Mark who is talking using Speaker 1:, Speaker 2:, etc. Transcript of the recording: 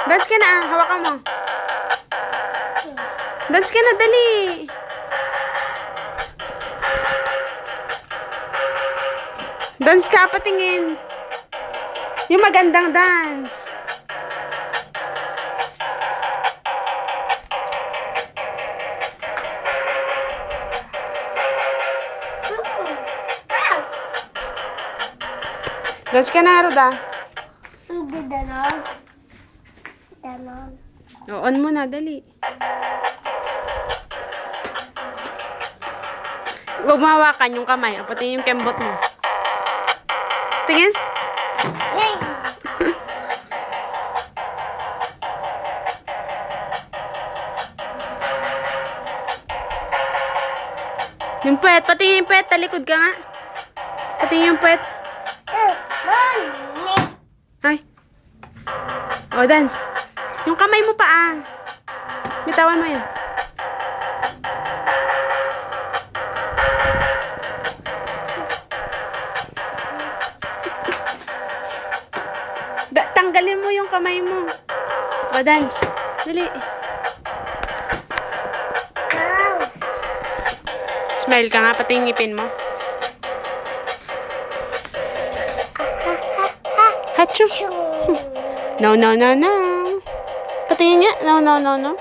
Speaker 1: Dance ka na, hawakan mo. Dance ka na, dali. Dance ka, patingin. Yung magandang dance. Dance ka na, Roda.
Speaker 2: Hindi ganon. Ganon.
Speaker 1: On mo na, dali. Huwag mahawakan yung kamay. Pati yung kembot mo. Tingin.
Speaker 2: Hey!
Speaker 1: Yung pet. Pati yung pet. Talikod ka nga. Pati yung pet. Ay. O, dance. Yung kamay mo pa, ah. Bitawan mo yan. Tanggalin mo yung kamay mo. O, dance. Dali. Smile ka nga, pati yung ngipin mo. Hachu. No, no, no, no. Patingin nga. No, no, no, no.